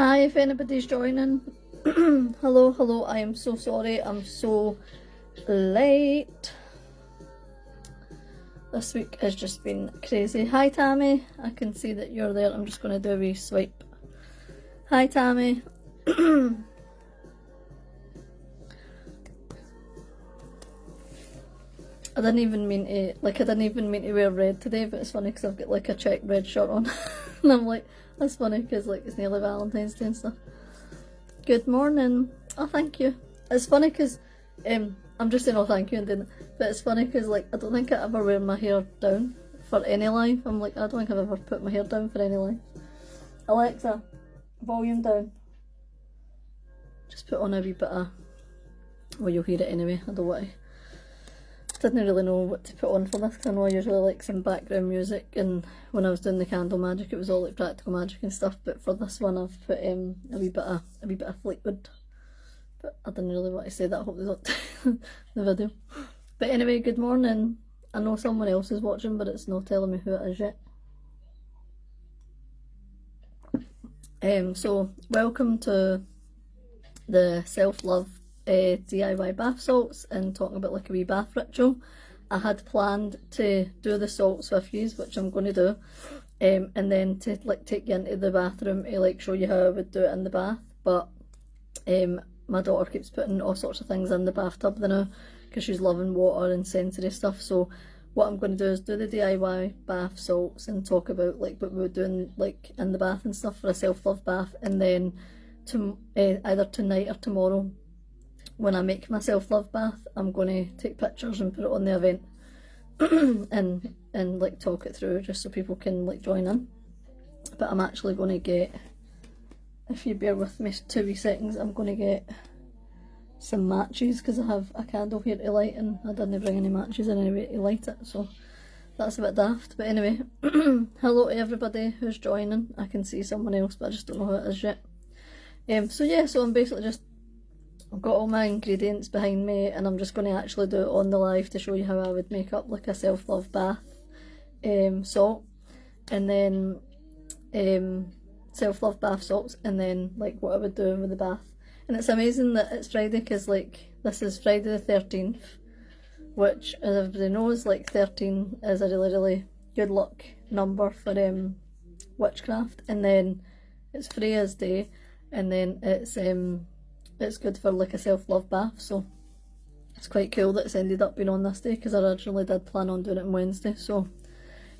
Hi, if anybody's joining. Hello, hello, I am so sorry, I'm so late. This week has just been crazy. Hi Tammy, I can see that you're there. I'm just going to do a wee swipe. Hi Tammy. I didn't even mean to wear red today, but it's funny because I've got like a check red shirt on. And I'm like, that's funny because like it's nearly Valentine's Day and stuff. Good morning. Oh, thank you. It's funny because I'm just saying oh thank you and then, but it's funny because like I don't think I ever wear my hair down for any live. I'm like, I don't think I've ever put my hair down for any live. Alexa, volume down. Just put on a wee bit of, well you'll hear it anyway, I don't want to. Didn't really know what to put on for this because I know I usually like some background music, and when I was doing the candle magic it was all like practical magic and stuff, but for this one I've put a wee bit of Fleetwood, but I didn't really want to say that. I hope they looked the video. But anyway, good morning. I know someone else is watching but it's not telling me who it is yet. So welcome to the self-love DIY bath salts and talking about like a wee bath ritual. I had planned to do the salts with you, which I'm going to do, and then to like take you into the bathroom to like show you how I would do it in the bath, but my daughter keeps putting all sorts of things in the bathtub now because she's loving water and sensory stuff. So what I'm going to do is do the DIY bath salts and talk about like what we were doing like in the bath and stuff for a self-love bath, and then to either tonight or tomorrow when I make my self-love bath I'm going to take pictures and put it on the event and like talk it through just so people can like join in. But I'm actually going to get, if you bear with me 2 wee seconds, I'm going to get some matches because I have a candle here to light and I didn't bring any matches in anyway to light it, so that's a bit daft. But anyway, hello to everybody who's joining. I can see someone else but I just don't know who it is yet. So yeah, so I'm basically just, I've got all my ingredients behind me and I'm just going to actually do it on the live to show you how I would make up like a self-love bath salt, and then self-love bath salts, and then like what I would do with the bath. And it's amazing that it's Friday because like this is Friday the 13th, which as everybody knows like 13 is a really good luck number for witchcraft, and then it's Freya's day, and then it's good for like a self-love bath, so it's quite cool that it's ended up being on this day because I originally did plan on doing it on Wednesday. So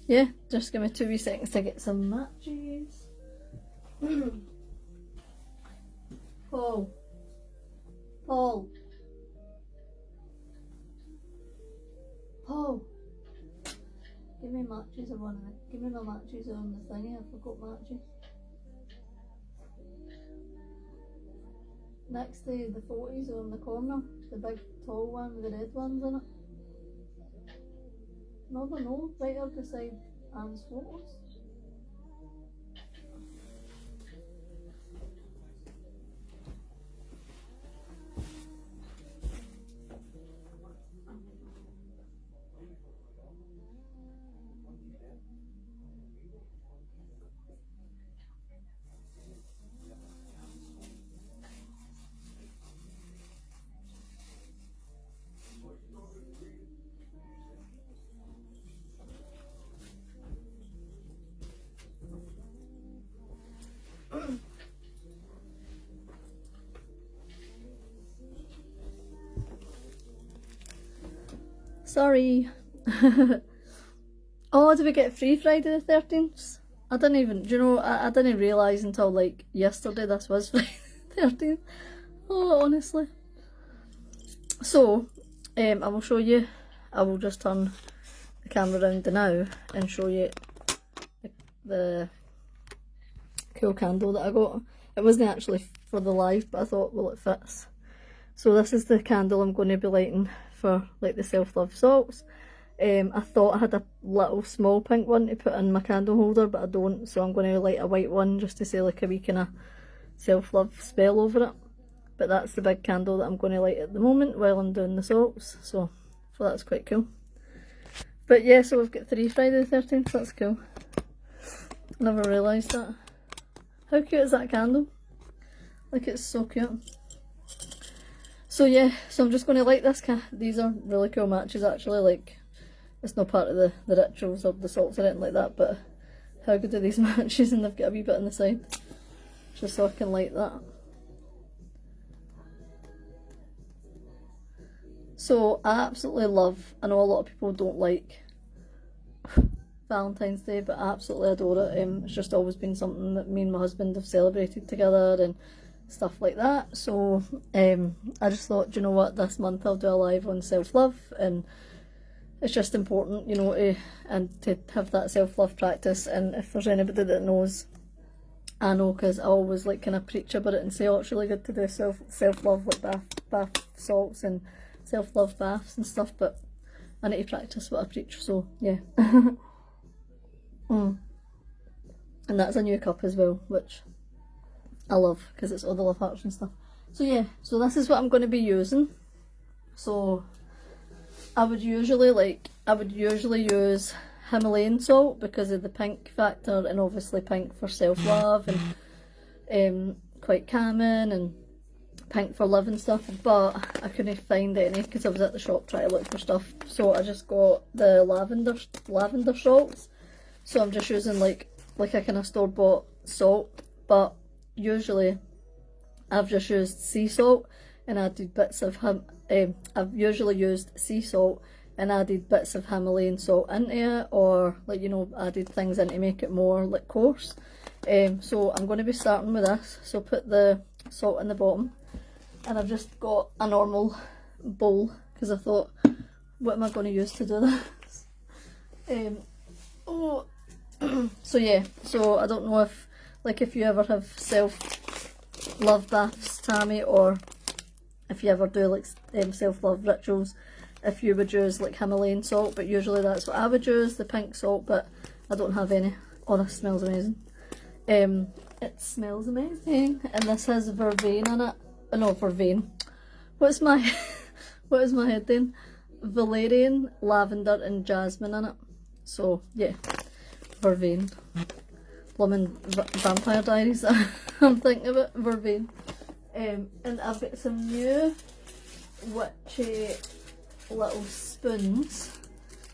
yeah, just give me 2 wee seconds to get some matches. Paul, give me matches on the, give me my matches on the thingy, I forgot matches. Next to the 40s are on the corner, the big tall one with the red ones in it. No, right up beside Anne's photos. Sorry. Oh, did we get free Friday the 13th? I didn't even, do you know, I didn't realise until like yesterday this was Friday the 13th. Oh, honestly. So, I will show you, I will just turn the camera around now and show you the cool candle that I got. It wasn't actually for the live, but I thought, well, it fits. So this is the candle I'm going to be lighting for like the self-love salts. I thought I had a little small pink one to put in my candle holder, but I don't, so I'm going to light a white one just to say like a wee kind of self-love spell over it. But that's the big candle that I'm going to light at the moment while I'm doing the salts, so that's quite cool. But yeah, so we've got 3 Friday the 13th, that's cool. Never realised that. How cute is that candle? Like, it's so cute. So yeah, so I'm just going to light this. These are really cool matches actually. Like, it's not part of the rituals or the salts or anything like that, but how good are these matches? And they've got a wee bit on the side, just so I can light that. So I absolutely love, I know a lot of people don't like Valentine's Day, but I absolutely adore it. It's just always been something that me and my husband have celebrated together and stuff like that. So I just thought, you know what, this month I'll do a live on self-love, and it's just important, you know, to have that self-love practice. And if there's anybody that knows, I know, because I always like kind of preach about it and say, oh, it's really good to do self-love, like bath salts and self-love baths and stuff, but I need to practice what I preach, so yeah. And that's a new cup as well, which I love because it's all the love hearts and stuff. So yeah, so this is what I'm going to be using. So I would usually use Himalayan salt because of the pink factor, and obviously pink for self-love and quite calming, and pink for love and stuff, but I couldn't find any because I was at the shop trying to look for stuff, so I just got the lavender salts. So I'm just using like a kind of store-bought salt, but usually I've just used sea salt and added bits of I've usually used sea salt and added bits of Himalayan salt into it, or like, you know, added things in to make it more like coarse. So I'm going to be starting with this, so put the salt in the bottom. And I've just got a normal bowl because I thought, what am I going to use to do this? So yeah, so I don't know if, like, if you ever have self-love baths, Tammy, or if you ever do like self-love rituals, if you would use like Himalayan salt, but usually that's what I would use, the pink salt, but I don't have any. Oh, this smells amazing. It smells amazing, and this has vervain in it. No, vervain. What is my head then? Valerian, lavender and jasmine in it. So yeah, vervain. Blooming Vampire Diaries I'm thinking about, vervain. And I've got some new witchy little spoons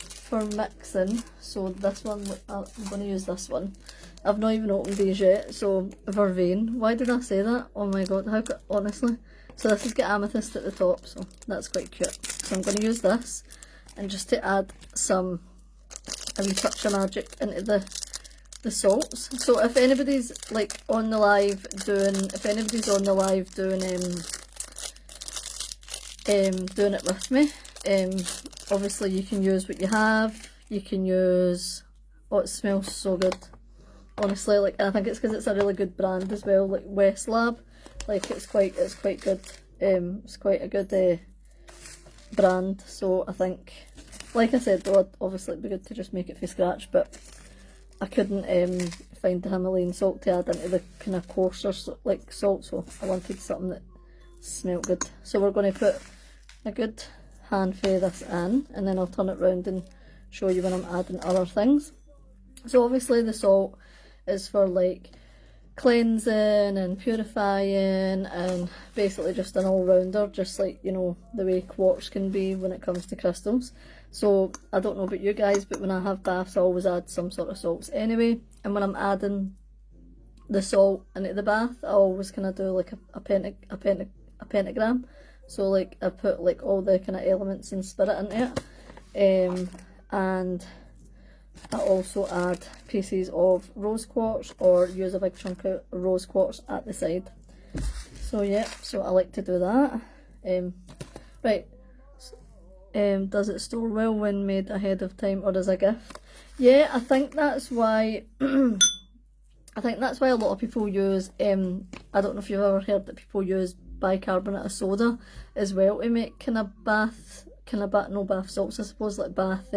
for mixing. So this one, I'm going to use this one. I've not even opened these yet. So vervain. Why did I say that? Oh my god, how could, honestly. So this has got amethyst at the top, so that's quite cute. So I'm going to use this, and just to add a wee touch of magic into the salts. So if anybody's like on the live doing, doing it with me, obviously you can use what you have. You can use, oh, it smells so good. Honestly, like, I think it's because it's a really good brand as well, like Westlab. Like, it's quite good. It's quite a good brand. So I think, like I said, though, obviously it'd be good to just make it from scratch, but I couldn't find the Himalayan salt to add into the kind of coarser like salt, so I wanted something that smelled good. So we're going to put a good handful of this in, and then I'll turn it round and show you when I'm adding other things. So obviously the salt is for like cleansing and purifying, and basically just an all-rounder, just like, you know, the way quartz can be when it comes to crystals. So I don't know about you guys, but when I have baths I always add some sort of salts anyway, and when I'm adding the salt into the bath I always kind of do like a pentagram. So like I put like all the kind of elements and spirit into it, and I also add pieces of rose quartz, or use a big chunk of rose quartz at the side. So yeah, so I like to do that. Right, does it store well when made ahead of time or as a gift? Yeah, I think that's why I think that's why a lot of people use, I don't know if you've ever heard that people use bicarbonate of soda as well to make kind of bath salts, I suppose, like bath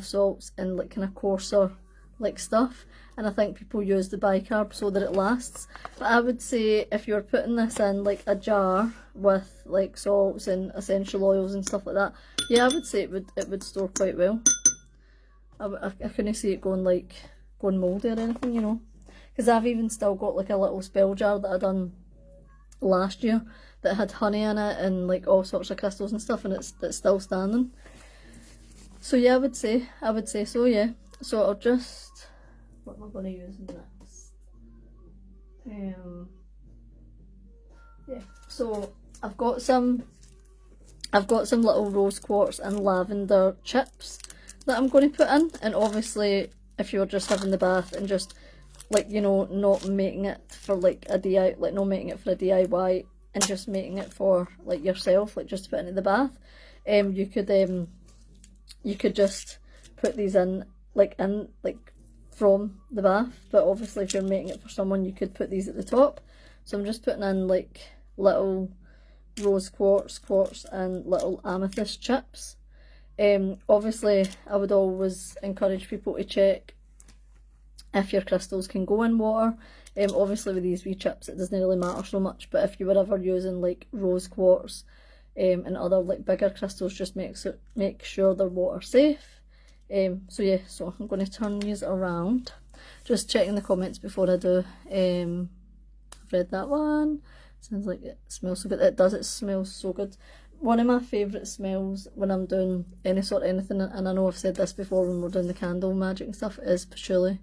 salts and like kind of coarser like stuff, and I think people use the bicarb so that it lasts. But I would say if you're putting this in like a jar with like salts and essential oils and stuff like that, yeah, I would say it would store quite well. I couldn't see it going mouldy or anything, you know, because I've even still got like a little spell jar that I done last year that had honey in it and like all sorts of crystals and stuff, and it's still standing. So yeah, I would say so, yeah. So I'll just, what am I going to use next? Yeah, so I've got some little rose quartz and lavender chips that I'm going to put in, and obviously if you're just having the bath and just like, you know, not making it for like a DIY, like not making it for a DIY and just making it for like yourself, like just putting it in the bath, you could just put these in like from the bath, but obviously if you're making it for someone, you could put these at the top. So I'm just putting in like little rose quartz, and little amethyst chips. Obviously I would always encourage people to check if your crystals can go in water. Obviously with these wee chips it doesn't really matter so much, but if you were ever using like rose quartz and other like bigger crystals, just make sure they're water safe. So yeah, so I'm going to turn these around, just checking the comments before I do. I've read that one. Sounds like it smells so good. It does, it smells so good. One of my favourite smells when I'm doing any sort of anything, and I know I've said this before when we're doing the candle magic and stuff, is patchouli.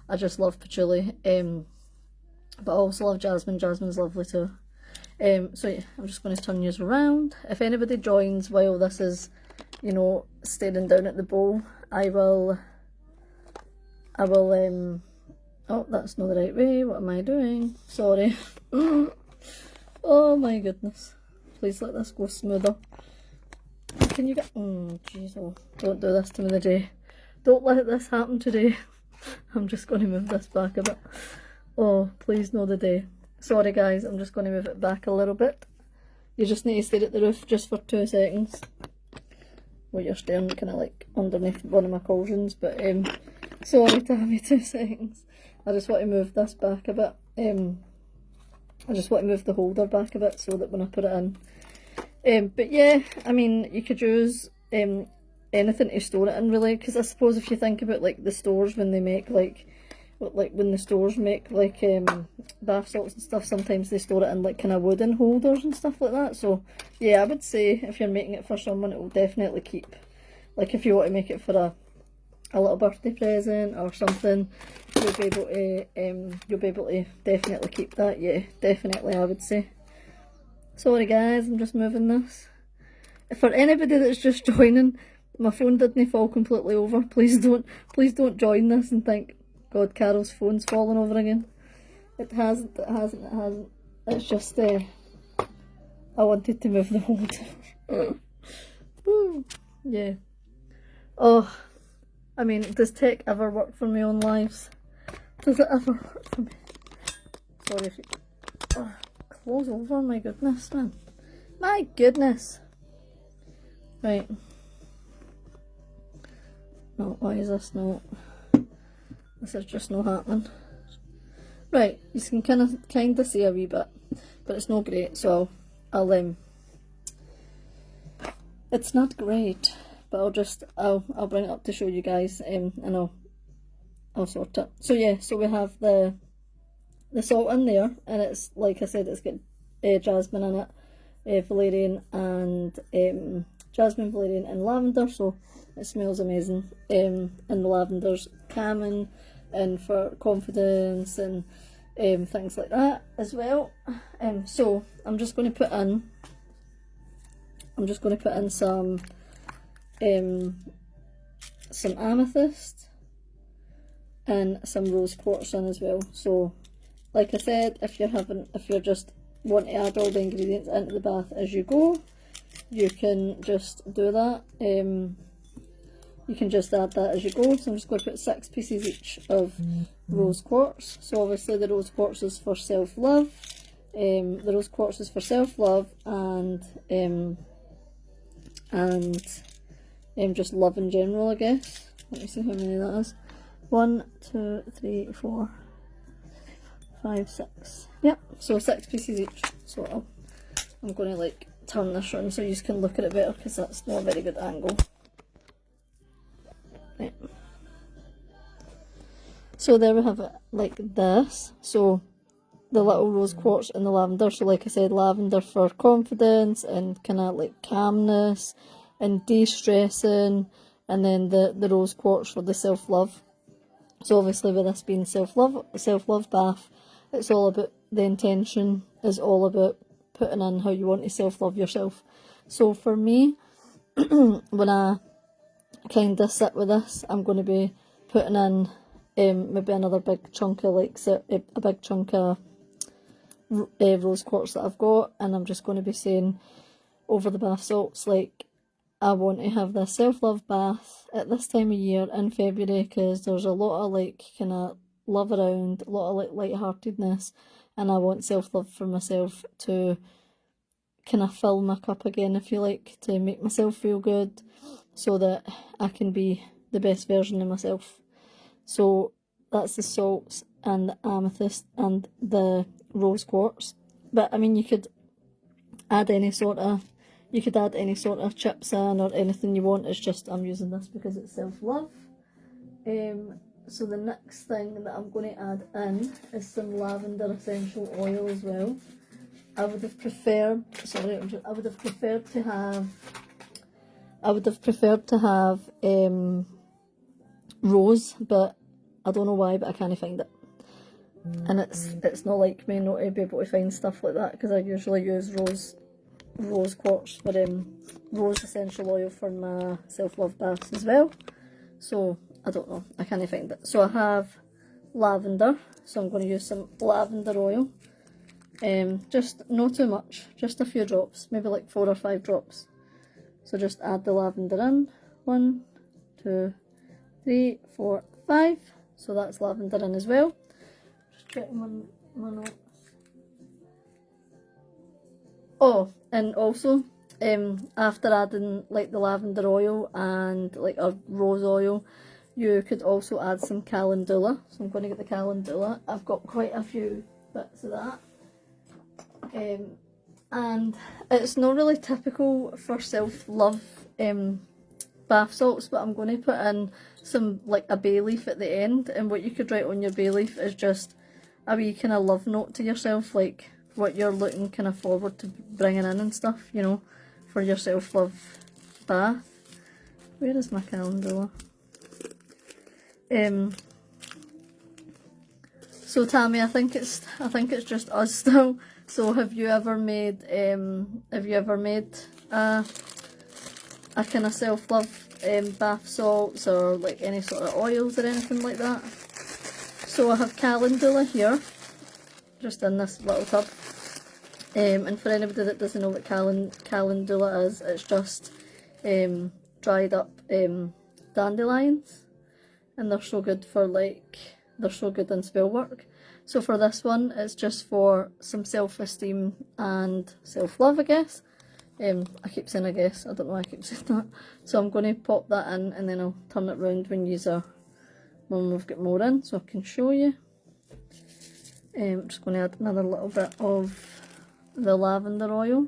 I just love patchouli. But I also love jasmine. Jasmine's lovely too. So yeah, I'm just going to turn yours around. If anybody joins while this is, you know, staring down at the bowl, I will, oh, that's not the right way. What am I doing? Sorry. Oh my goodness. Please let this go smoother. Can you get, oh jeez, oh, don't do this to me today. Don't let this happen today. I'm just going to move this back a bit. Oh, please no the day. Sorry guys, I'm just going to move it back a little bit. You just need to stare at the roof just for 2 seconds. Well, you're staring kind of like underneath one of my cauldrons, but sorry to have you 2 seconds. I just want to move this back a bit. I just want to move the holder back a bit so that when I put it in. But yeah, I mean, you could use anything to store it in really, because I suppose if you think about like the stores when they make like when the stores make like bath salts and stuff, sometimes they store it in like kind of wooden holders and stuff like that. So yeah, I would say if you're making it for someone, it will definitely keep. Like if you want to make it for a little birthday present or something, you'll be able to definitely keep that. Yeah, definitely, I would say. Sorry guys, I'm just moving this. For anybody that's just joining, my phone didn't fall completely over. Please don't join this and think, God, Carol's phone's falling over again. It hasn't. It's just I wanted to move the holder. Yeah. Oh, I mean, does tech ever work for my own lives? Does it ever work for me? Sorry if you... Oh, close over, my goodness, man. My goodness. Right. No, why is this not... This is just not happening. Right, you can kind of see a wee bit, but it's not great, so I'll it's not great, but I'll bring it up to show you guys, and I'll sort it. So yeah, so we have the salt in there, and it's like I said, it's got jasmine in it, valerian and jasmine, valerian and lavender, so it smells amazing. And the lavender's calming and for confidence and things like that as well. So I'm just going to put in some amethyst and some rose quartz in as well. So like I said, if you're just want to add all the ingredients into the bath as you go, you can just do that. You can just add that as you go. So I'm just going to put 6 pieces each of rose quartz. So obviously the rose quartz is for self-love. The rose quartz is for self-love and just love in general, I guess. Let me see how many that is. 1, 2, 3, 4, 5, 6. Yep, so 6 pieces each. So I'm going to like turn this around so you can look at it better, because that's not a very good angle. Right. So there we have it like this. So the little rose quartz and the lavender. So like I said, lavender for confidence and kind of like calmness and de-stressing, and then the rose quartz for the self-love. So obviously with this being self-love bath, it's all about the intention, is all about putting in how you want to self-love yourself. So for me, when I kind of sit with this, I'm going to be putting in maybe another big chunk of like a big chunk of rose quartz that I've got, and I'm just going to be saying over the bath salts, like, I want to have this self-love bath at this time of year in February, because there's a lot of like kind of love around, a lot of like light-heartedness, and I want self-love for myself to kind of fill my cup again, if you like, to make myself feel good so that I can be the best version of myself. So that's the salts and the amethyst and the rose quartz. But I mean, you could add any sort of chips in or anything you want. It's just I'm using this because it's self-love. So the next thing that I'm going to add in is some lavender essential oil as well. I would have preferred to have rose, but I don't know why, but I can't find it. And it's not like me not to be able to find stuff like that, because I usually use rose quartz for rose essential oil for my self-love baths as well. So I don't know, I can't find it. So I have lavender, so I'm going to use some lavender oil. Just not too much, just a few drops, maybe like 4 or 5 drops. So just add the lavender in. 1, 2, 3, 4, 5. So that's lavender in as well. Just checking my notes. Oh, and also, after adding like the lavender oil and like a rose oil, you could also add some calendula. So I'm going to get the calendula. I've got quite a few bits of that. And it's not really typical for self-love bath salts, but I'm going to put in some, like a bay leaf at the end, and what you could write on your bay leaf is just a wee kind of love note to yourself, like what you're looking kind of forward to bringing in and stuff, you know, for your self-love bath. Where is my calendula? So Tammy, I think it's just us still. So have you ever made a kind of self-love bath salts or like any sort of oils or anything like that? So I have calendula here, just in this little tub. And for anybody that doesn't know what calendula is, it's just dried up dandelions, and they're so good for they're so good in spell work. So for this one, it's just for some self-esteem and self-love, I guess. I keep saying I guess, I don't know why I keep saying that. So I'm going to pop that in, and then I'll turn it round when we've got more in, so I can show you. I'm just going to add another little bit of the lavender oil.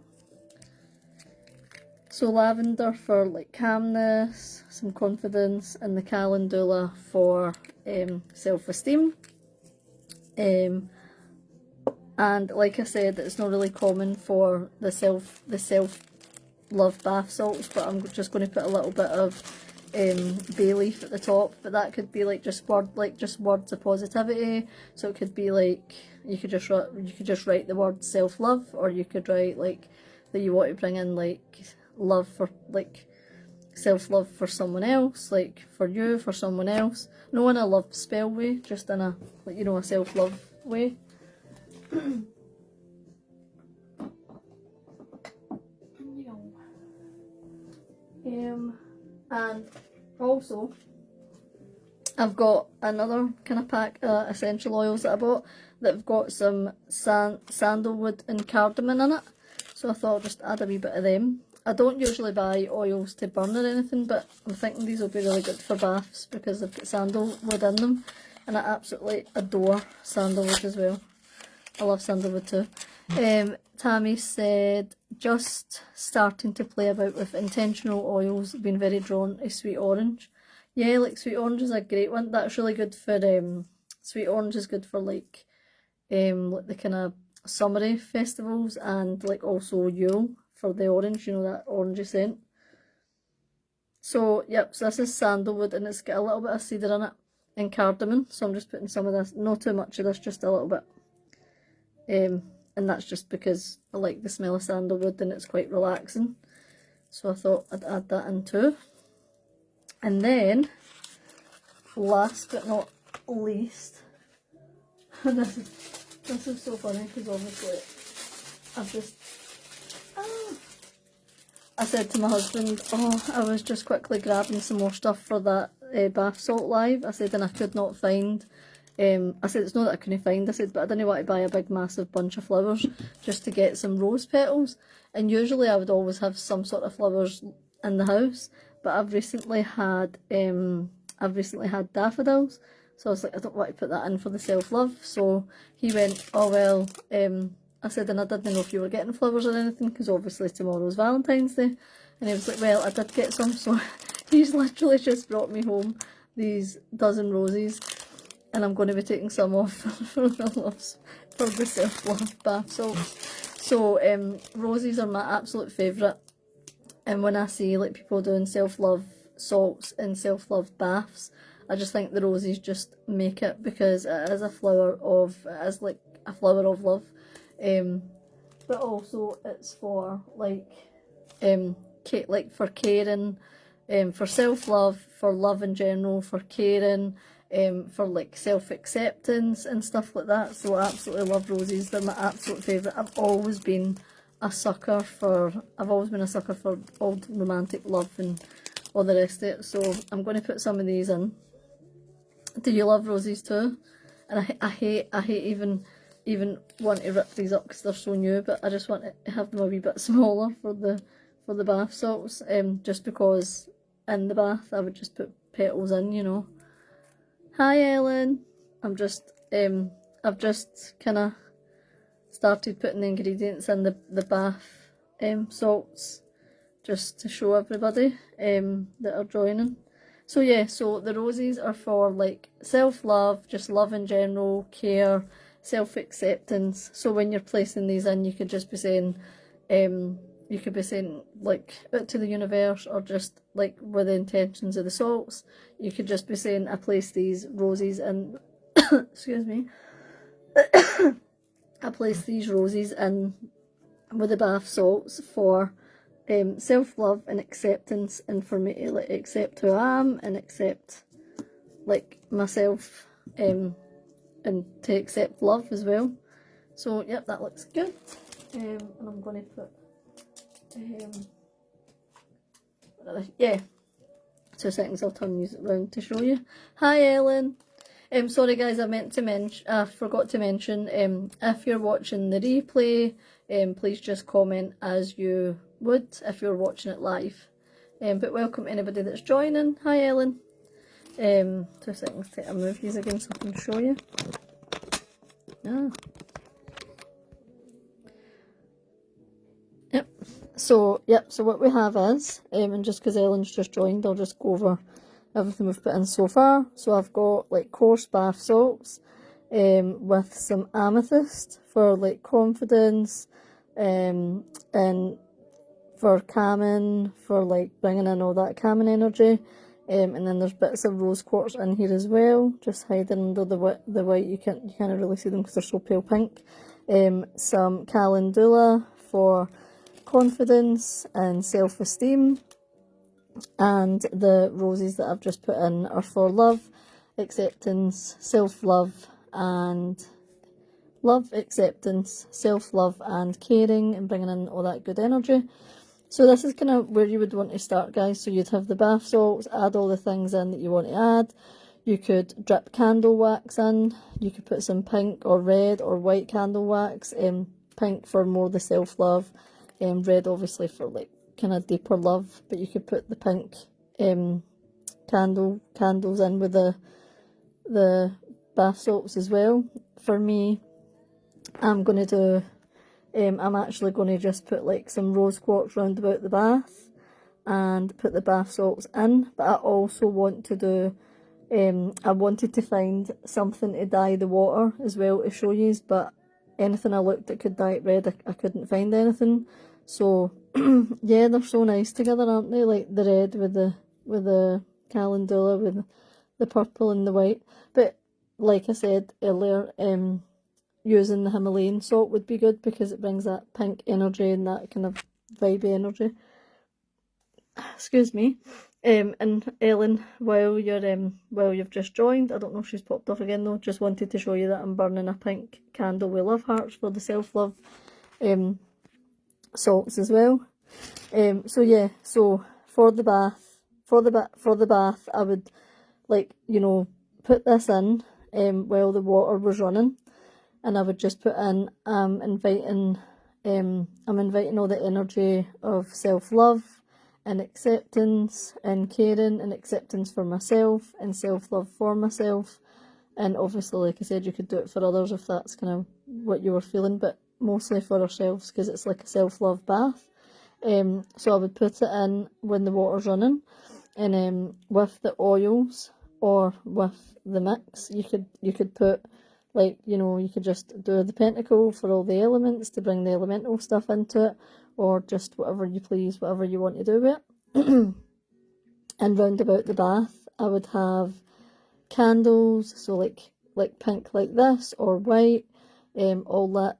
So lavender for like calmness, some confidence, and the calendula for self-esteem. And like I said, it's not really common for the self-love bath salts, but I'm just going to put a little bit of bay leaf at the top. But that could be like just words of positivity. So it could be like you could just write the word self-love, or you could write like that you want to bring in like love for like self-love for someone else, like for you, for someone else. No in a love spell way, just in a, like, you know, a self-love way. And also I've got another kind of pack of essential oils that I bought that have got some sandalwood and cardamom in it, so I thought I'd just add a wee bit of them. I don't usually buy oils to burn or anything, but I'm thinking these will be really good for baths because they've got sandalwood in them, and I absolutely adore sandalwood as well. I love sandalwood too. Tammy said, just starting to play about with intentional oils, been very drawn to sweet orange. Yeah, like sweet orange is a great one. That's really good for Sweet orange is good for like the kind of summery festivals, and like also Yule for the orange, you know, that orangey scent. So yep, so this is sandalwood, and it's got a little bit of cedar in it and cardamom, so I'm just putting some of this, not too much of this, just a little bit. And that's just because I like the smell of sandalwood and it's quite relaxing, so I thought I'd add that in too. And then last but not least, this is so funny because obviously I said to my husband, oh, I was just quickly grabbing some more stuff for that bath salt live. I said, and I could not find, I said, it's not that I couldn't find, I said, but I didn't want to buy a big massive bunch of flowers just to get some rose petals. And usually I would always have some sort of flowers in the house, but I've recently had daffodils. So I was like, I don't want to put that in for the self-love. So he went, oh well, I said, and I didn't know if you were getting flowers or anything, because obviously tomorrow's Valentine's Day. And he was like, well, I did get some. So he's literally just brought me home these dozen roses, and I'm going to be taking some off for the self-love bath salts. So roses are my absolute favourite. And when I see like people doing self-love salts and self-love baths, I just think the roses just make it, because it is like a flower of love. But also it's for like for caring, for self-love, for love in general, for caring, for like self-acceptance and stuff like that. So I absolutely love roses. They're my absolute favourite. I've always been a sucker for old romantic love and all the rest of it. So I'm going to put some of these in. Do you love roses too? And I hate even want to rip these up because they're so new, but I just want to have them a wee bit smaller for the bath salts, just because in the bath I would just put petals in, you know. Hi Ellen, I've just kind of started putting the ingredients in the bath salts just to show everybody that are joining. So yeah, so the roses are for like self-love, just love in general, care, self-acceptance. So when you're placing these in, you could just be saying, you could be saying like out to the universe, or just like with the intentions of the salts. You could just be saying, I place these roses in, excuse me, I place these roses in with the bath salts for self-love and acceptance, and for me to like accept who I am and accept like myself, and to accept love as well. So yep, that looks good. And I'm going to put yeah, 2 seconds, I'll turn these around to show you. Hi Ellen. Sorry guys, I forgot to mention, if you're watching the replay, please just comment as you would if you're watching it live. But welcome to anybody that's joining. Hi Ellen. 2 seconds to move these again so I can show you. Yep. So what we have is, and just because Ellen's just joined, I'll just go over everything we've put in so far. So I've got like coarse bath salts, with some amethyst for like confidence, and for calming, for like bringing in all that calming energy. And then there's bits of rose quartz in here as well, just hiding under the white. You can't really see them because they're so pale pink. Some calendula for confidence and self-esteem, and the roses that I've just put in are for love, acceptance, self-love, and love, acceptance, self-love and caring, and bringing in all that good energy. So this is kind of where you would want to start, guys. So you'd have the bath salts, add all the things in that you want to add. You could drip candle wax in. You could put some pink or red or white candle wax. Pink for more the self-love, red obviously for like kind of deeper love. But you could put the pink candles in with the bath salts as well. For me, I'm going to do, I'm actually going to just put like some rose quartz round about the bath and put the bath salts in. But I also want to do I wanted to find something to dye the water as well to show you, but anything I looked at could dye it red, I couldn't find anything. So yeah, they're so nice together, aren't they? Like the red with the calendula, with the purple and the white. But like I said earlier, using the Himalayan salt would be good because it brings that pink energy and that kind of vibey energy. Excuse me. And Ellen, while you've just joined, I don't know if she's popped off again though, just wanted to show you that I'm burning a pink candle with love hearts for the self-love salts as well. So yeah, so for the bath, I would, like, you know, put this in while the water was running, and I would just put in I'm inviting all the energy of self-love and acceptance and caring and acceptance for myself and self-love for myself. And obviously, like I said, you could do it for others if that's kind of what you were feeling, but mostly for ourselves because it's like a self-love bath. So I would put it in when the water's running, and with the oils or with the mix, you could put, like, you know, you could just do the pentacle for all the elements to bring the elemental stuff into it, or just whatever you please, whatever you want to do with it. And round about the bath, I would have candles, so like pink like this, or white, all lit.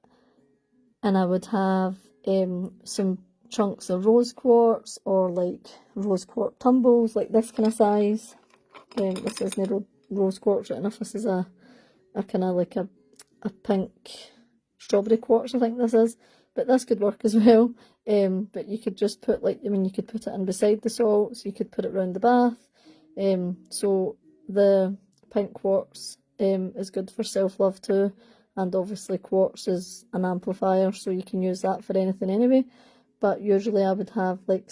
And I would have some chunks of rose quartz, or like rose quartz tumbles, like this kind of size. This isn't rose quartz right enough. This is a kind of like a pink strawberry quartz, I think this is, but this could work as well. But you could just put, like, I mean, you could put it in beside the salt, so you could put it around the bath. So the pink quartz is good for self-love too, and obviously quartz is an amplifier, so you can use that for anything anyway. But usually I would have like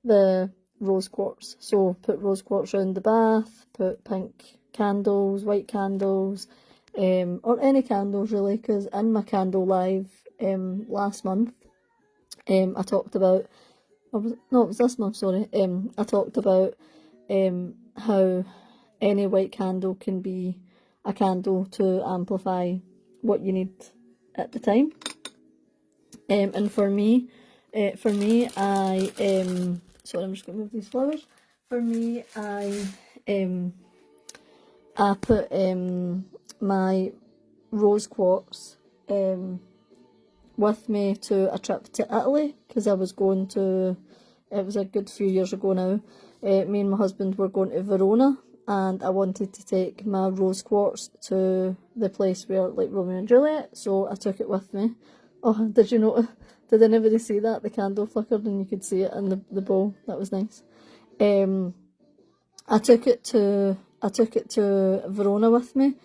the rose quartz. So put rose quartz around the bath, put pink candles, white candles, or any candles really, because in my candle live last month, I talked about, it was this month, sorry, I talked about how any white candle can be a candle to amplify what you need at the time. And for me, I sorry, I'm just going to move these flowers. For me, I put my rose quartz with me to a trip to Italy, because I was going to, it was a good few years ago now, me and my husband were going to Verona, and I wanted to take my rose quartz to the place where, like, Romeo and Juliet, so I took it with me. Oh, did you notice? Did anybody see that? The candle flickered and you could see it in the bowl. That was nice. I took it to Verona with me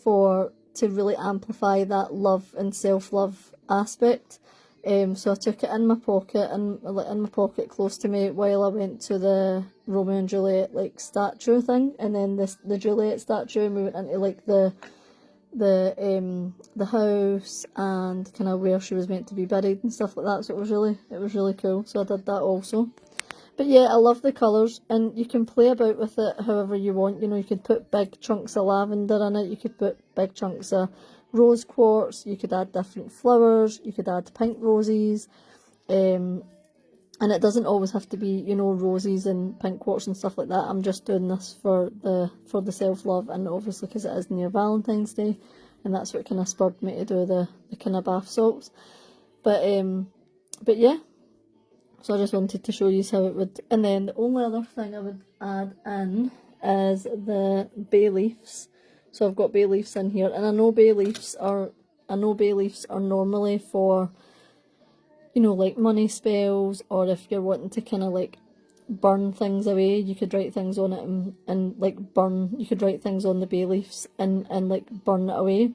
to really amplify that love and self-love aspect. So I took it in my pocket close to me while I went to the Romeo and Juliet, like, statue thing, and then the Juliet statue, and we went into like the house and kind of where she was meant to be buried and stuff like that. So it was really cool. So I did that also. But yeah, I love the colours, and you can play about with it however you want. You know, you could put big chunks of lavender in it, you could put big chunks of rose quartz, you could add different flowers, you could add pink roses, and it doesn't always have to be, you know, roses and pink quartz and stuff like that. I'm just doing this for the self-love, and obviously because it is near Valentine's Day, and that's what kind of spurred me to do the kind of bath salts. But yeah, so I just wanted to show you how it would. And then the only other thing I would add in is the bay leaves. So I've got bay leaves in here, and I know bay leaves are normally for, you know, like money spells, or if you're wanting to kind of like burn things away, you could write things on it and like burn, you could write things on the bay leaves and like burn it away.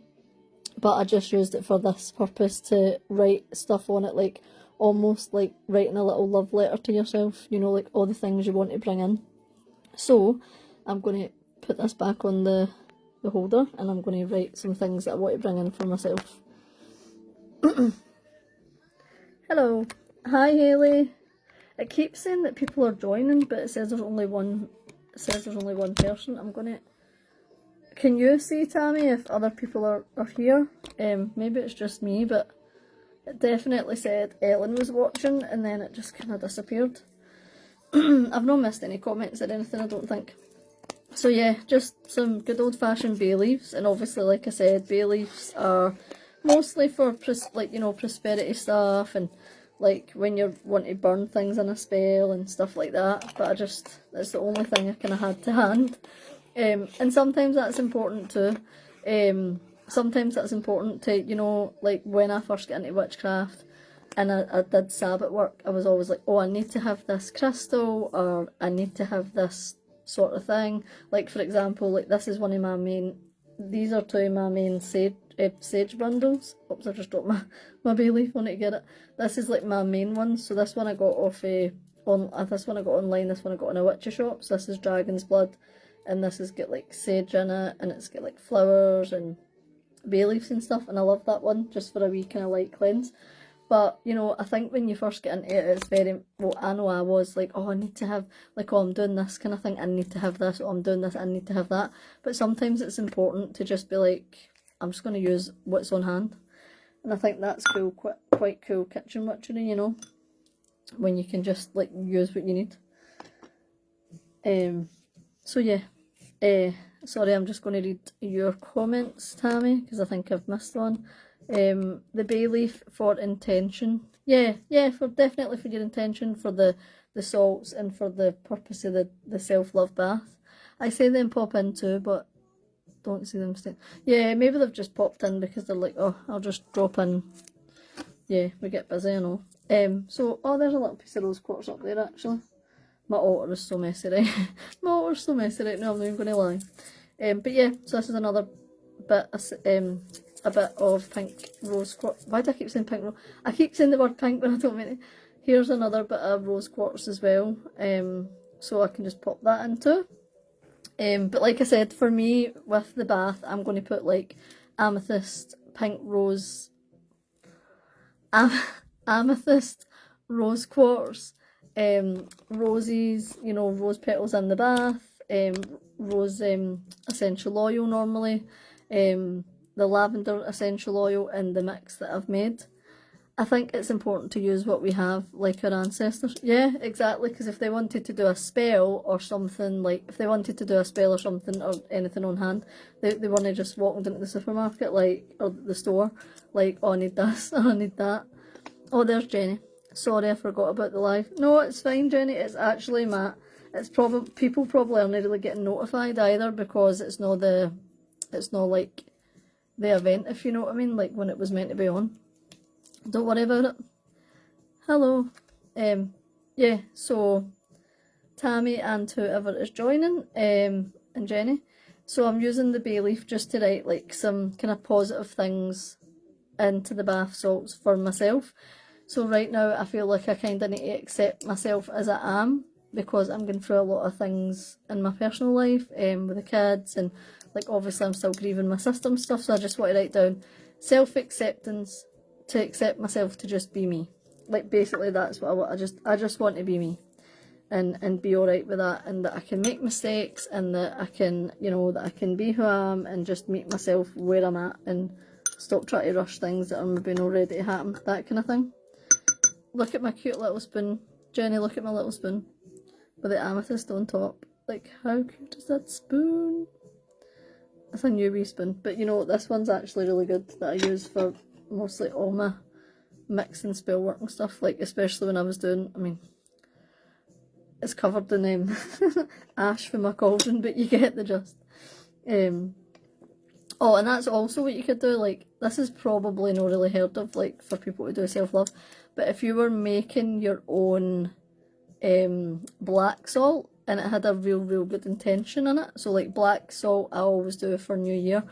But I just used it for this purpose, to write stuff on it, like almost like writing a little love letter to yourself, you know, like all the things you want to bring in. So I'm going to put this back on the holder, and I'm going to write some things that I want to bring in for myself. Hello. Hi, Hayley. It keeps saying that people are joining, but it says there's only one. It says there's only one person. I'm gonna. Can you see, Tammy, if other people are here? Maybe it's just me, but it definitely said Ellen was watching, and then it just kind of disappeared. I've not missed any comments or anything, I don't think. So yeah, just some good old-fashioned bay leaves, and obviously, like I said, bay leaves are mostly for prosperity stuff, and like when you want to burn things in a spell and stuff like that. But that's the only thing I kind of had to hand. And sometimes that's important too. Sometimes that's important to, you know, like when I first got into witchcraft and I did Sabbath work, I was always like, oh, I need to have this crystal, or I need to have this sort of thing. Like, for example, like this is one of my main, these are two of my main sage bundles. Oops, I just dropped my bay leaf on it to get it. This is like my main one. So this one I got off this one I got online, this one I got in a witchy shop. So this is Dragon's Blood, and this has got like sage in it, and it's got like flowers and bay leaves and stuff, and I love that one just for a wee kind of light cleanse. But, you know, I think when you first get into it, it's very, well, I know I was like, oh, I need to have, like, oh, I'm doing this kind of thing, I need to have this, oh, I'm doing this, I need to have that. But sometimes it's important to just be like, I'm just going to use what's on hand. And I think that's cool, quite cool kitchen witchery, you know, when you can just, like, use what you need. So yeah, sorry, I'm just going to read your comments, Tammy, because I think I've missed one. The bay leaf for intention. Yeah, definitely for your intention, for the salts, and for the purpose of the self-love bath. I say them pop in too, but don't see them stay. Yeah, maybe they've just popped in because they're like, oh, I'll just drop in. Yeah, we get busy, I know. So, oh, there's a little piece of rose quartz up there, actually. My altar is so messy, right? My altar's so messy right now, I'm not even going to lie. But yeah, so this is another bit, a bit of pink rose quartz. Why do I keep saying pink rose? I keep saying the word pink when I don't mean it. Here's another bit of rose quartz as well. So I can just pop that into. But like I said, for me, with the bath, I'm going to put like amethyst, pink rose, amethyst, rose quartz, roses, you know, rose petals in the bath, rose essential oil normally, the lavender essential oil in the mix that I've made. I think it's important to use what we have, like our ancestors. Yeah, exactly, because if they wanted to do a spell or something, like, if they wanted to do a spell or something, or anything on hand, they wouldn't have just walked into the supermarket, like, or the store, like, oh, I need this, or I need that. Oh, there's Jenny. Sorry, I forgot about the live. No, it's fine, Jenny, it's actually Matt. It's probably, people probably aren't really getting notified either, because it's not like the event, if you know what I mean, like when it was meant to be on. Don't worry about it. Hello. Yeah, so Tammy and whoever is joining, and Jenny. So I'm using the bay leaf just to write like some kind of positive things into the bath salts for myself. So right now I feel like I kind of need to accept myself as I am, because I'm going through a lot of things in my personal life, with the kids, and like obviously I'm still grieving my sister and stuff, so I just want to write down self-acceptance, to accept myself to just be me. Like basically that's what I want. I just want to be me, and be alright with that, and that I can make mistakes, and that I can, you know, that I can be who I am, and just meet myself where I'm at, and stop trying to rush things that are maybe not ready to happen, that kind of thing. Look at my cute little spoon. Jenny, look at my little spoon with the amethyst on top. Like, how cute is that spoon? It's a new wee spoon, but you know, this one's actually really good, that I use for mostly all my mix and spell work and stuff, like especially when I was doing, I mean, it's covered in ash from my cauldron, but you get the gist. Oh, and that's also what you could do, like, this is probably not really heard of, like, for people to do self-love, but if you were making your own black salt, and it had a real good intention in it, so like black salt I always do for New Year,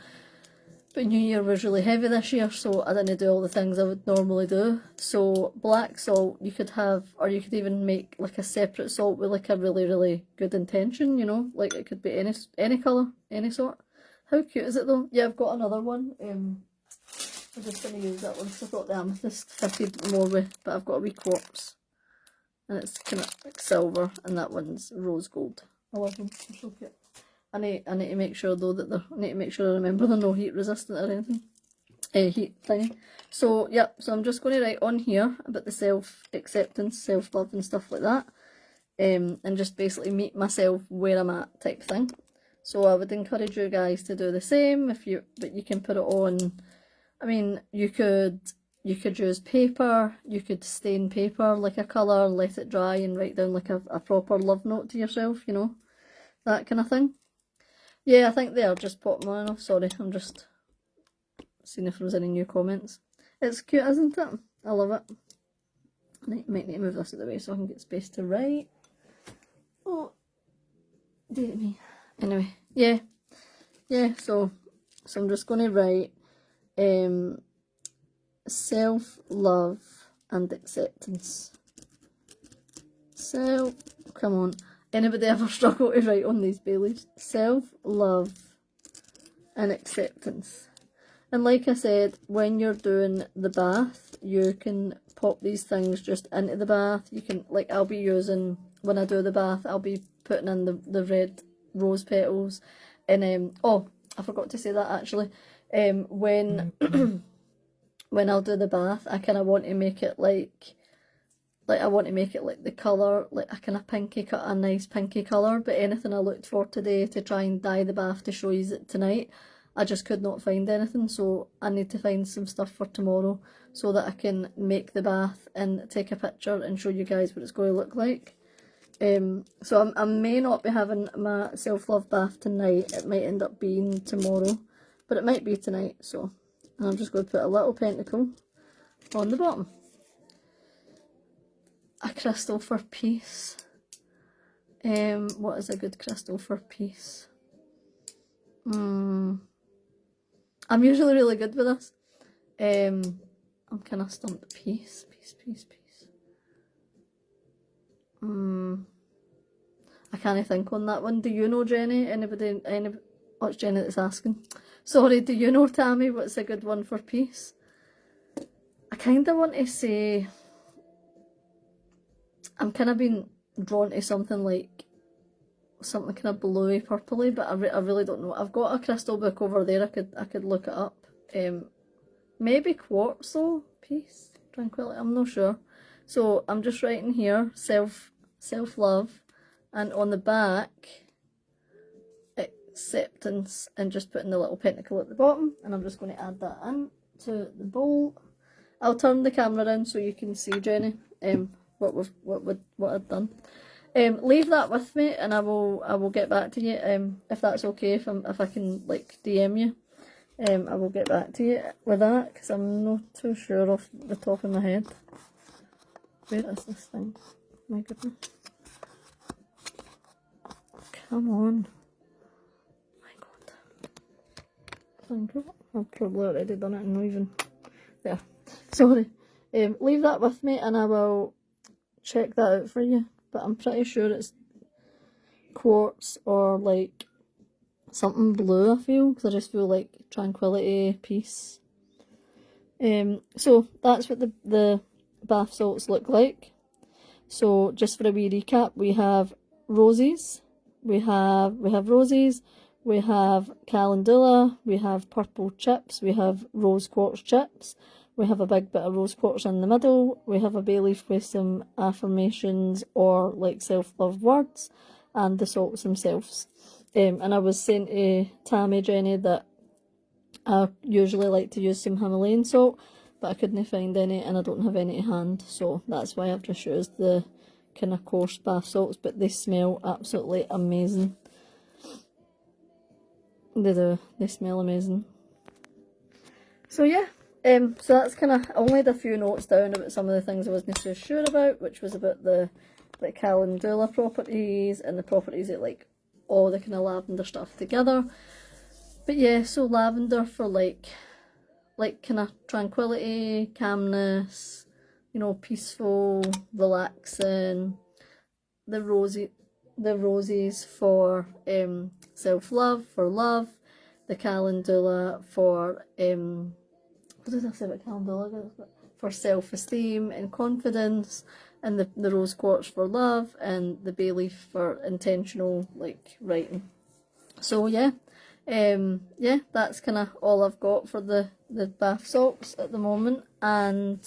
but New Year was really heavy this year, so I didn't do all the things I would normally do. So black salt you could have, or you could even make like a separate salt with like a really good intention, you know, like it could be any colour, any sort. How cute is it though? Yeah, I've got another one. I'm just going to use that one because I thought the amethyst fitted more with, but I've got a wee quartz and it's kind of like silver, and that one's rose gold. I love them. They're so cute. I need to make sure though that I need to make sure I remember they're no heat resistant or anything. Heat thingy. So yep, so I'm just going to write on here about the self-acceptance, self-love and stuff like that. And just basically meet myself where I'm at type thing. So I would encourage you guys to do the same but you can put it on, I mean, you could use paper, you could stain paper like a colour, let it dry and write down like a proper love note to yourself, you know, that kind of thing. Yeah, I think they are just popping on off. Sorry, I'm just seeing if there's any new comments. It's cute, isn't it? I love it. I might need to move this out of the way so I can get space to write. Oh, dear me. Anyway, yeah, so I'm just going to write self-love and acceptance. Come on. Anybody ever struggle to write on these Baileys? Self-love and acceptance. And like I said, when you're doing the bath, you can pop these things just into the bath. You can, like, I'll be using, when I do the bath, I'll be putting in the red rose petals. And, oh, I forgot to say that actually. When when I'll do the bath, I kind of want to make it like I want to make it like the colour, like a kind of a nice pinky colour. But anything I looked for today to try and dye the bath to show you it tonight, I just could not find anything. So I need to find some stuff for tomorrow so that I can make the bath and take a picture and show you guys what it's going to look like. So I may not be having my self-love bath tonight. It might end up being tomorrow, but it might be tonight. So, and I'm just going to put a little pentacle on the bottom. A crystal for peace. What is a good crystal for peace? I'm usually really good with this. I'm kind of stumped. Peace. I can't think on that one. Do you know, Jenny? Anybody? Oh, it's Jenny that's asking. Sorry, do you know, Tammy, what's a good one for peace? I kind of want to say, I'm kind of being drawn to something like, something kind of bluey, purpley, but I really don't know. I've got a crystal book over there, I could look it up. Maybe quartz though, peace, tranquility, I'm not sure. So I'm just writing here, self-love, and on the back, acceptance, and just putting the little pentacle at the bottom, and I'm just going to add that in to the bowl. I'll turn the camera around so you can see, Jenny, what I've done. Leave that with me, and I will get back to you. If that's okay, if I can like DM you, I will get back to you with that because I'm not too sure off the top of my head. Where is this thing? My goodness! Come on! My God! Thank you. I've probably already done it and not even there. Sorry. Leave that with me, and I will check that out for you. But I'm pretty sure it's quartz or like something blue, I feel, because I just feel like tranquility, peace. So that's what the bath salts look like. So just for a wee recap, we have roses, we have roses, we have calendula, we have purple chips, we have rose quartz chips, we have a big bit of rose quartz in the middle, we have a bay leaf with some affirmations or like self-love words, and the salts themselves. And I was saying to Tammy, Jenny, that I usually like to use some Himalayan salt, but I couldn't find any and I don't have any to hand, so that's why I've just used the kind of coarse bath salts, but they smell absolutely amazing. They do, they smell amazing. So yeah, so that's kind of, I only had a few notes down about some of the things I wasn't so sure about, which was about the like calendula properties and the properties that like all the kind of lavender stuff together. But yeah, so lavender for like kind of tranquility, calmness, you know, peaceful, relaxing. The roses for self-love, for love. The calendula for what did I say about calendula? for self-esteem and confidence, and the rose quartz for love, and the bay leaf for intentional like writing. So yeah, yeah, that's kind of all I've got for the bath salts at the moment. And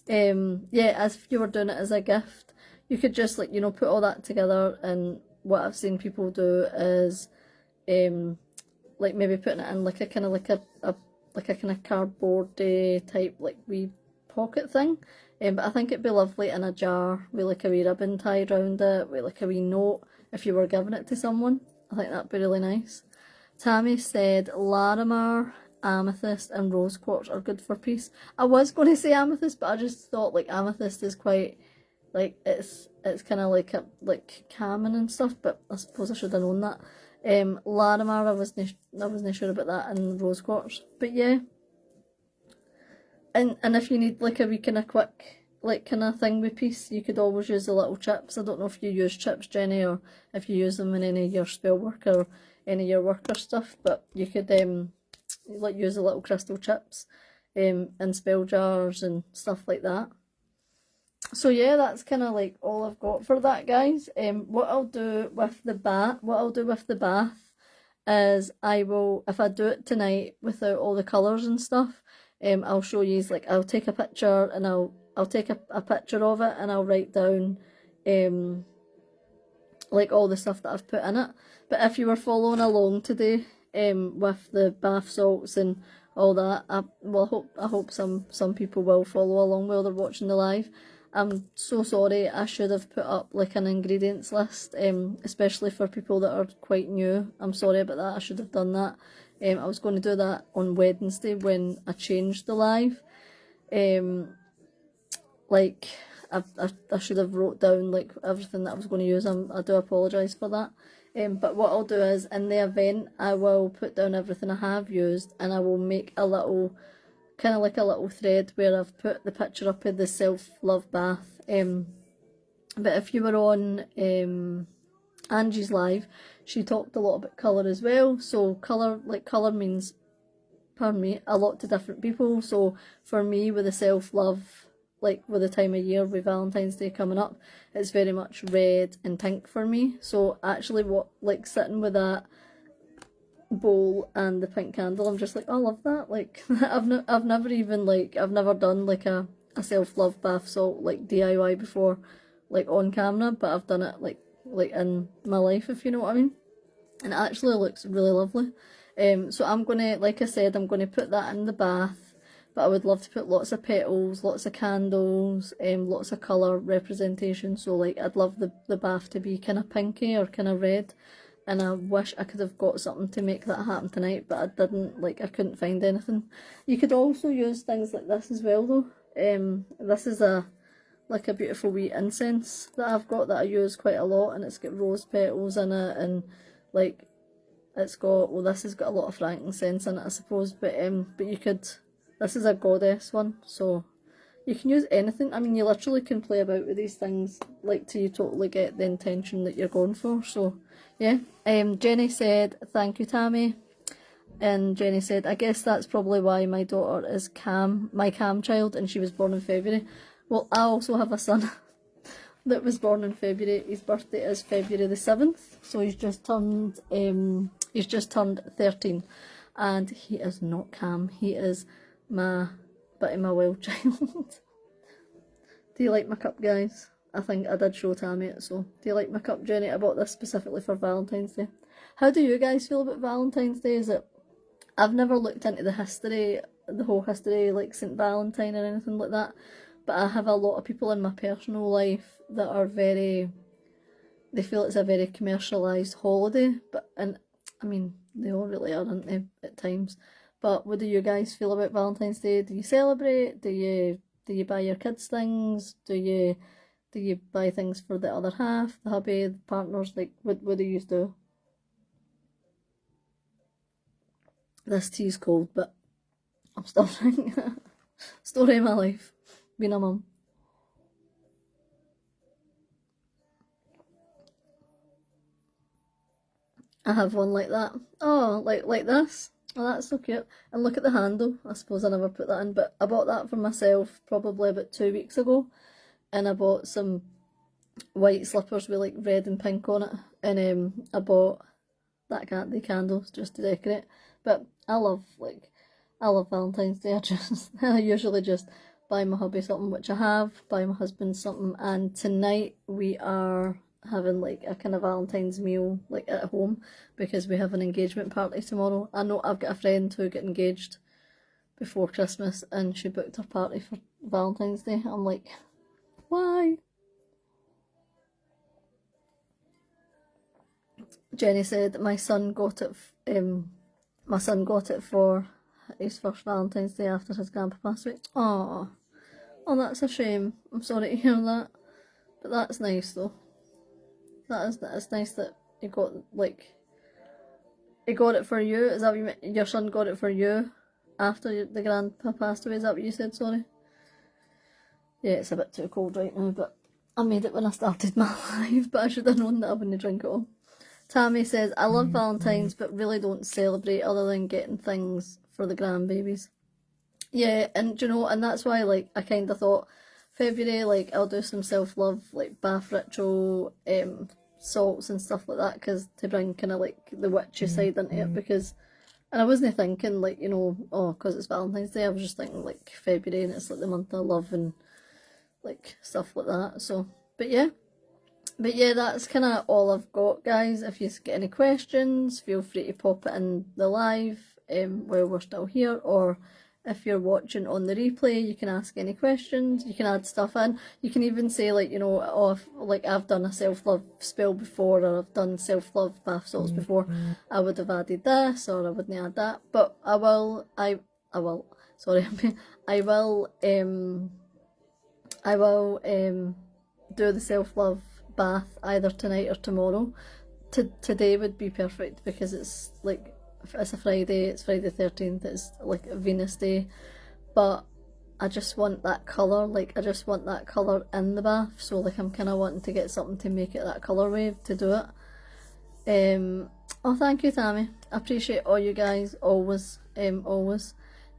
yeah, as if you were doing it as a gift, you could just like, you know, put all that together. And what I've seen people do is like maybe putting it in like a kind of like a like a kind of cardboard type like wee pocket thing. But I think it'd be lovely in a jar with like a wee ribbon tied around it, with like a wee note if you were giving it to someone. I think that'd be really nice. Tammy said Larimar, amethyst and rose quartz are good for peace. I was going to say amethyst, but I just thought like amethyst is quite like it's kind of like like calming and stuff, but I suppose I should have known that. Larimar, I wasn't sure about that, and rose quartz, but yeah. And if you need like a wee kind of quick like kind of thing with peace, you could always use the little chips. I don't know if you use chips, Jenny, or if you use them in any of your spell work or any of your worker stuff, but you could like use the little crystal chips in spell jars and stuff like that. So yeah, that's kind of like all I've got for that, guys. What I'll do with the bath is I will, if I do it tonight without all the colours and stuff, I'll show you, like I'll take a picture and I'll take a picture of it, and I'll write down like all the stuff that I've put in it. But if you were following along today with the bath salts and all that, I hope some people will follow along while they're watching the live. I'm so sorry, I should have put up like an ingredients list, especially for people that are quite new. I'm sorry about that, I should have done that. I was going to do that on Wednesday when I changed the live. Like I should have wrote down like everything that I was going to use. I do apologise for that. But what I'll do is in the event I will put down everything I have used, and I will make a little kind of like a little thread where I've put the picture up of the self-love bath. But if you were on Angie's live, she talked a lot about colour as well. So colour means, pardon me, a lot to different people. So for me, with the self-love, like with the time of year with Valentine's Day coming up, it's very much red and pink for me. So actually what, like sitting with that bowl and the pink candle, I'm just like, oh, I love that. Like I've never done like a self-love bath salt like DIY before, like on camera, but I've done it like in my life, if you know what I mean. And it actually looks really lovely. So I'm gonna, like I said, I'm gonna put that in the bath, but I would love to put lots of petals, lots of candles, lots of colour representation. So like I'd love the bath to be kind of pinky or kind of red, and I wish I could have got something to make that happen tonight, but I didn't. Like I couldn't find anything. You could also use things like this as well though. This is like a beautiful wee incense that I've got that I use quite a lot, and it's got rose petals in it, and like it's got, well, this has got a lot of frankincense in it, I suppose, but you could, this is a goddess one, so you can use anything. I mean, you literally can play about with these things like till you totally get the intention that you're going for. So yeah. Jenny said, thank you, Tammy. And Jenny said, I guess that's probably why my daughter is my calm child, and she was born in February. Well, I also have a son that was born in February. His birthday is February the 7th, so he's just turned 13, and he is not calm. He is my wild child. Do you like my cup, guys? I think I did show Tammy it, so do you like my cup, Jenny? I bought this specifically for Valentine's Day. How do you guys feel about Valentine's Day? I've never looked into the whole history, like St. Valentine or anything like that, but I have a lot of people in my personal life that are they feel it's a very commercialised holiday, and I mean, they all really are, aren't they, at times. But what do you guys feel about Valentine's Day? Do you celebrate? Do you buy your kids things? Do you buy things for the other half, the hubby, the partners? Like, what do you do? This tea's cold, but I'm still drinking. Story of my life, being a mum. I have one like that. Oh, like this. Oh, that's so cute. And look at the handle. I suppose I never put that in, but I bought that for myself probably about 2 weeks ago. And I bought some white slippers with like red and pink on it. And I bought the candles just to decorate. But I love Valentine's Day. I usually just buy my hubby something, which I have, buy my husband something, and tonight we are having like a kind of Valentine's meal like at home because we have an engagement party tomorrow. I know I've got a friend who got engaged before Christmas and she booked her party for Valentine's Day. I'm like, why? Jenny said my son got it for his first Valentine's Day after his grandpa passed away. Oh, that's a shame. I'm sorry to hear that, but that's nice though. That's nice that he got it for you. Is that what you meant? Your son got it for you after the grandpa passed away? Is that what you said? Sorry. Yeah, it's a bit too cold right now, but I made it when I started my live. But I should have known that I wouldn't drink it all. Tammy says, I love Valentine's, but really don't celebrate other than getting things for the grandbabies. Yeah, and you know, and that's why like I kind of thought February, like I'll do some self-love, like bath ritual, salts and stuff like that, because to bring kind of like the witchy side into it, because, and I wasn't thinking like, you know, oh, because it's Valentine's Day, I was just thinking like February and it's like the month of love and like stuff like that, so, but yeah, that's kind of all I've got, guys. If you get any questions, feel free to pop it in the live while we're still here, or if you're watching on the replay, you can ask any questions, you can add stuff in, you can even say like, you know, oh, if, like I've done a self-love spell before, or I've done self-love bath salts before, I would have added this, or I wouldn't add that, but I will, sorry, I will do the self-love bath either tonight or tomorrow. Today would be perfect because it's like, it's a Friday, it's Friday the 13th, it's like a Venus day, but I just want that colour, like I just want that colour in the bath, so like I'm kind of wanting to get something to make it that colour wave to do it. Oh, thank you, Tammy. I appreciate all you guys, always.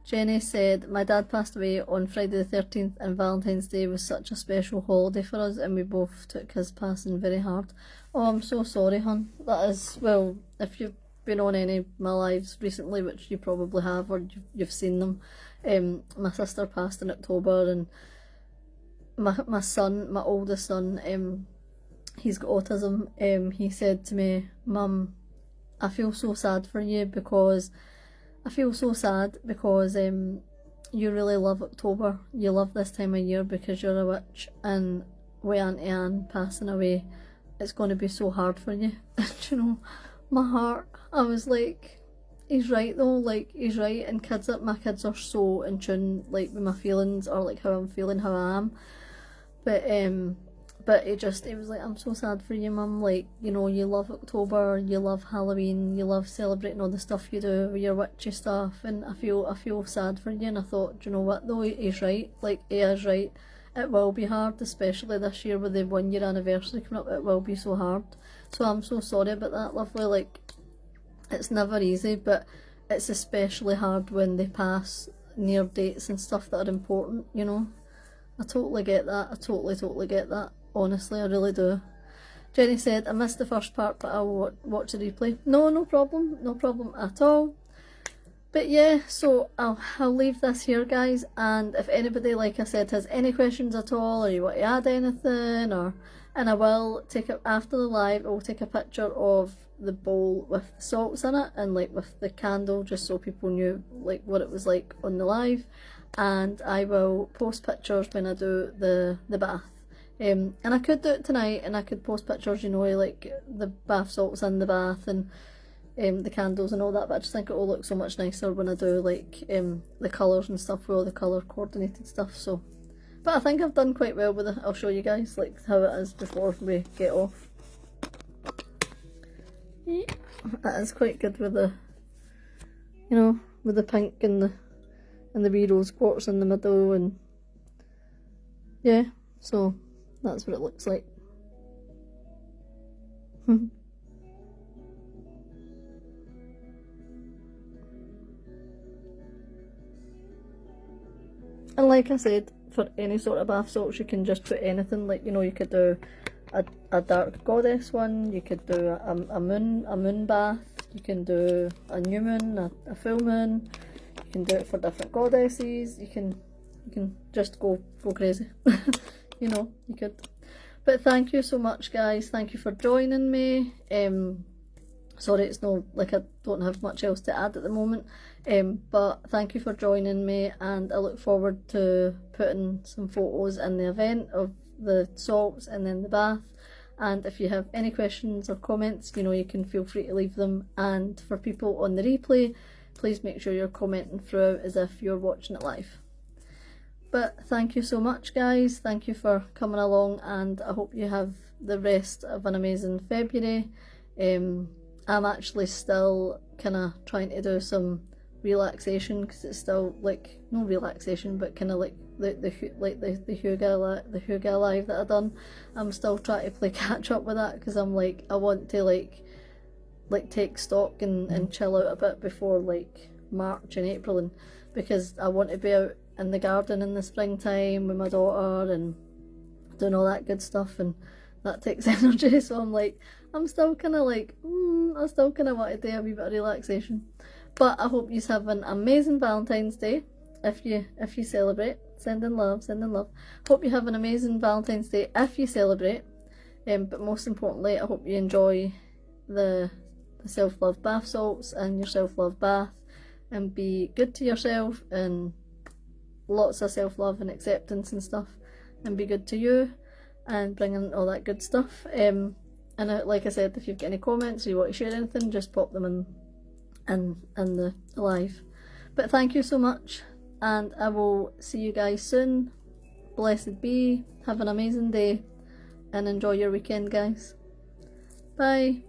Jenny said, my dad passed away on Friday the 13th and Valentine's Day was such a special holiday for us and we both took his passing very hard. Oh, I'm so sorry, hon. That is, well, if you've been on any of my lives recently, which you probably have, or you've seen them, my sister passed in October, and my son, my oldest son, he's got autism. He said to me, Mum, I feel so sad for you because you really love October. You love this time of year because you're a witch, and with Auntie Anne passing away, it's going to be so hard for you. And you know, my heart, I was like, he's right though, like he's right, and my kids are so in tune like with my feelings, or like how I'm feeling, how I am, but it was like, I'm so sad for you, Mum, like, you know, you love October, you love Halloween, you love celebrating all the stuff you do with your witchy stuff, and I feel sad for you. And I thought, do you know what though, he's right, like he is right, it will be hard, especially this year with the 1 year anniversary coming up, it will be so hard. So I'm so sorry about that, lovely, like, it's never easy, but it's especially hard when they pass near dates and stuff that are important, you know. I totally get that, I totally get that, honestly, I really do. Jenny said, I missed the first part, but I'll watch the replay. No problem at all. But yeah, so I'll leave this here, guys, and if anybody, like I said, has any questions at all, or you want to add anything, and I will take it after the live, I will take a picture of the bowl with the salts in it, and like with the candle, just so people knew like what it was like on the live, and I will post pictures when I do the bath. And I could do it tonight, and I could post pictures, you know, like the bath salts in the bath, and the candles and all that, but I just think it will look so much nicer when I do like the colours and stuff with all the colour coordinated stuff. So, but I think I've done quite well with it. I'll show you guys like how it is before we get off. Yeah, that is quite good with the, you know, with the pink and the wee rose quartz in the middle, and yeah, so that's what it looks like. And like I said, for any sort of bath salts, you can just put anything. Like, you know, you could do a dark goddess one, you could do a moon bath, you can do a new moon, a full moon, you can do it for different goddesses, you can just go crazy. You know, you could. But thank you so much, guys. Thank you for joining me. Sorry, it's no, like, I don't have much else to add at the moment. But thank you for joining me, and I look forward to putting some photos in the event of the salts and then the bath. And if you have any questions or comments, you know, you can feel free to leave them. And for people on the replay, please make sure you're commenting throughout as if you're watching it live. But thank you so much, guys. Thank you for coming along, and I hope you have the rest of an amazing February. I'm actually still kind of trying to do some relaxation, because it's still like, no relaxation, but kind of like the Hygge live that I done. I'm still trying to play catch up with that, because I'm like, I want to like take stock and chill out a bit before like March and April, and because I want to be out in the garden in the springtime with my daughter and doing all that good stuff, and that takes energy. So I'm like, I'm still kind of like, I still kind of want to do a wee bit of relaxation. But I hope you have an amazing Valentine's Day. If you celebrate, sending love. Hope you have an amazing Valentine's Day if you celebrate. But most importantly, I hope you enjoy the self-love bath salts and your self-love bath, and be good to yourself, and lots of self-love and acceptance and stuff, and be good to you, and bring in all that good stuff. And like I said, if you've got any comments or you want to share anything, just pop them in the live. But thank you so much, and I will see you guys soon. Blessed be, have an amazing day, and enjoy your weekend, guys. Bye.